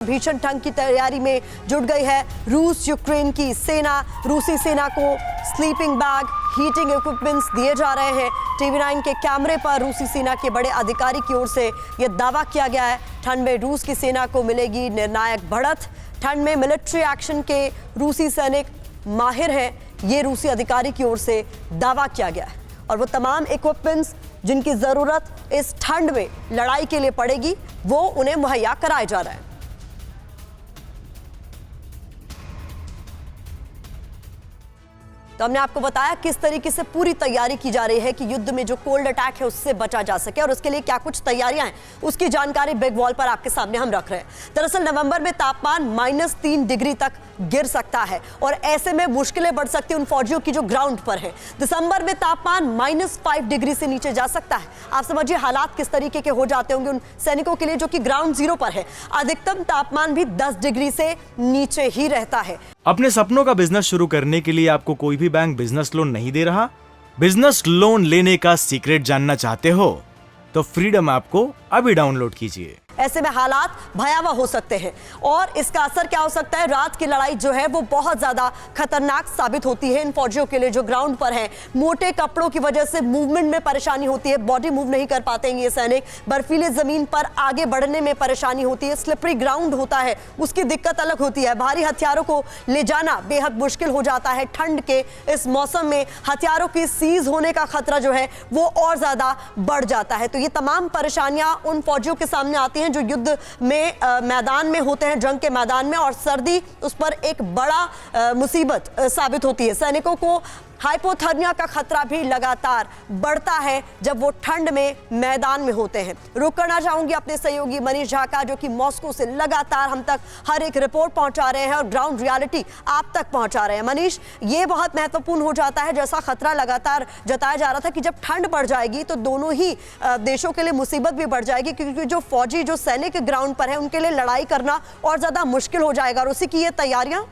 भीषण ठंड की तैयारी में जुट गई है रूस यूक्रेन की सेना। रूसी सेना को स्लीपिंग बैग, हीटिंग इक्विपमेंट्स दिए जा रहे हैं। टीवी9 के कैमरे पर रूसी सेना के बड़े अधिकारी की ओर से यह दावा किया गया है, ठंड में रूस की सेना को मिलेगी निर्णायक बढ़त। ठंड में मिलिट्री एक्शन के रूसी सैनिक माहिर हैं, ये रूसी अधिकारी की ओर से दावा किया गया है। और वो तमाम इक्विपमेंट्स जिनकी जरूरत इस ठंड में लड़ाई के लिए पड़ेगी, वो उन्हें मुहैया कराए जा रहे हैं। तो हमने आपको बताया किस तरीके से पूरी तैयारी की जा रही है कि युद्ध में जो कोल्ड अटैक है उससे बचा जा सके, और उसके लिए क्या कुछ तैयारियां हैं उसकी जानकारी बिग वॉल पर आपके सामने हम रख रहे हैं। दरअसल नवंबर में तापमान -3 डिग्री तक गिर सकता है और ऐसे में मुश्किलें बढ़ सकती हैं उन फौजियों की जो ग्राउंड पर है। दिसंबर में तापमान -5 डिग्री से नीचे जा सकता है। आप समझिए हालात किस तरीके के हो जाते होंगे उन सैनिकों के लिए जो कि ग्राउंड जीरो पर है। अधिकतम तापमान भी 10 डिग्री से नीचे ही रहता है। अपने सपनों का बिजनेस शुरू करने के लिए आपको कोई भी बैंक बिजनेस लोन नहीं दे रहा? बिजनेस लोन लेने का सीक्रेट जानना चाहते हो तो फ्रीडम ऐप को अभी डाउनलोड कीजिए। ऐसे में हालात भयावह हो सकते हैं और इसका असर क्या हो सकता है, रात की लड़ाई जो है वो बहुत ज्यादा खतरनाक साबित होती है इन फौजियों के लिए जो ग्राउंड पर हैं। मोटे कपड़ों की वजह से मूवमेंट में परेशानी होती है, बॉडी मूव नहीं कर पाते हैं ये सैनिक। बर्फीले जमीन पर आगे बढ़ने में परेशानी होती है, स्लिपरी ग्राउंड होता है, उसकी दिक्कत अलग होती है। भारी हथियारों को ले जाना बेहद मुश्किल हो जाता है। ठंड के इस मौसम में हथियारों की सीज होने का खतरा जो है वो और ज्यादा बढ़ जाता है। तो ये तमाम परेशानियां उन फौजियों के सामने आती हैं जो युद्ध में मैदान में होते हैं, जंग के मैदान में, और सर्दी उस पर एक बड़ा मुसीबत साबित होती है। सैनिकों को हाइपोथर्मिया का खतरा भी लगातार बढ़ता है जब वो ठंड में मैदान में होते हैं। रुक करना चाहूंगी अपने सहयोगी मनीष झा का, जो कि मॉस्को से लगातार हम तक हर एक रिपोर्ट पहुंचा रहे हैं और ग्राउंड रियलिटी आप तक पहुंचा रहे हैं। मनीष, ये बहुत महत्वपूर्ण हो जाता है, जैसा खतरा लगातार जताया जा रहा था कि जब ठंड बढ़ जाएगी तो दोनों ही देशों के लिए मुसीबत भी बढ़ जाएगी, क्योंकि जो फौजी जो सैनिक ग्राउंड पर है उनके लिए लड़ाई करना और ज्यादा मुश्किल हो जाएगा। और उसी की ये तैयारियां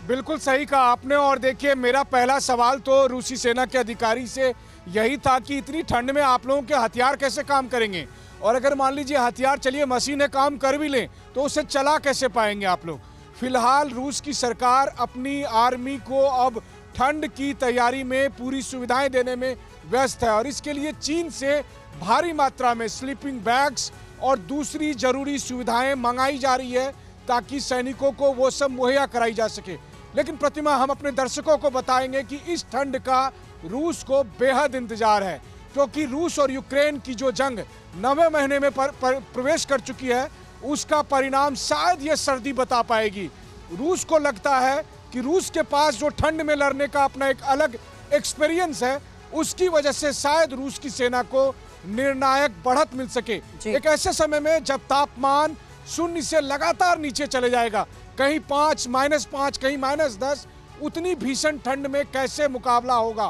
बिल्कुल सही कहा आपने। और देखिए, मेरा पहला सवाल तो रूसी सेना के अधिकारी से यही था कि इतनी ठंड में आप लोगों के हथियार कैसे काम करेंगे, और अगर मान लीजिए हथियार चलिए मशीनें काम कर भी लें तो उसे चला कैसे पाएंगे आप लोग। फिलहाल रूस की सरकार अपनी आर्मी को अब ठंड की तैयारी में पूरी सुविधाएं देने में व्यस्त है, और इसके लिए चीन से भारी मात्रा में स्लीपिंग बैग्स और दूसरी जरूरी सुविधाएं मंगाई जा रही है ताकि सैनिकों को वो सब मुहैया कराई जा सके। लेकिन प्रतिमा, हम अपने दर्शकों को बताएंगे कि इस ठंड का रूस को बेहद इंतजार है, क्योंकि रूस और यूक्रेन की जो जंग 9वें महीने में प्रवेश कर चुकी है, उसका परिणाम शायद ये सर्दी बता पाएगी। रूस को लगता है कि रूस के पास जो ठंड में लड़ने का अपना एक अलग एक्सपीरियंस है, उसकी वजह से शायद रूस की सेना को निर्णायक बढ़त मिल सके एक ऐसे समय में जब तापमान 0 से लगातार नीचे चले जाएगा, कहीं -5, कहीं -10। उतनी भीषण ठंड में कैसे मुकाबला होगा,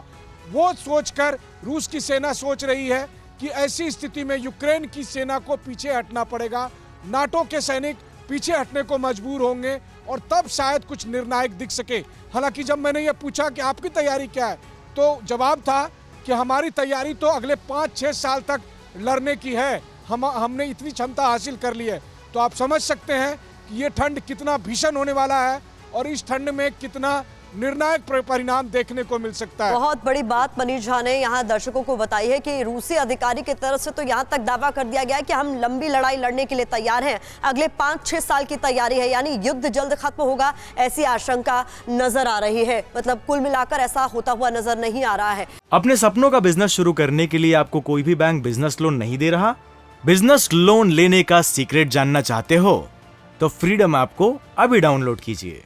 वो सोचकर रूस की सेना सोच रही है कि ऐसी स्थिति में यूक्रेन की सेना को पीछे हटना पड़ेगा। नाटो के सैनिक पीछे हटने को मजबूर होंगे और तब शायद कुछ निर्णायक दिख सके। हालांकि जब मैंने ये पूछा कि आपकी तैयारी क्या है, तो जवाब था कि हमारी तैयारी तो अगले 5-6 साल तक लड़ने की है, हमने इतनी क्षमता हासिल कर ली है। तो आप समझ सकते हैं कि ये ठंड कितना भीषण होने वाला है और इस ठंड में कितना निर्णायक परिणाम देखने को मिल सकता है। बहुत बड़ी बात मनीष झा ने यहाँ दर्शकों को बताई है कि रूसी अधिकारी की तरफ से तो यहाँ तक दावा कर दिया गया है कि हम लंबी लड़ाई लड़ने के लिए तैयार हैं। अगले 5-6 साल की तैयारी है, यानी युद्ध जल्द खत्म होगा ऐसी आशंका नजर आ रही है। मतलब कुल मिलाकर ऐसा होता हुआ नजर नहीं आ रहा है। अपने सपनों का बिजनेस शुरू करने के लिए आपको कोई भी बैंक बिजनेस लोन नहीं दे रहा? बिजनेस लोन लेने का सीक्रेट जानना चाहते हो तो फ्रीडम ऐप को अभी डाउनलोड कीजिए।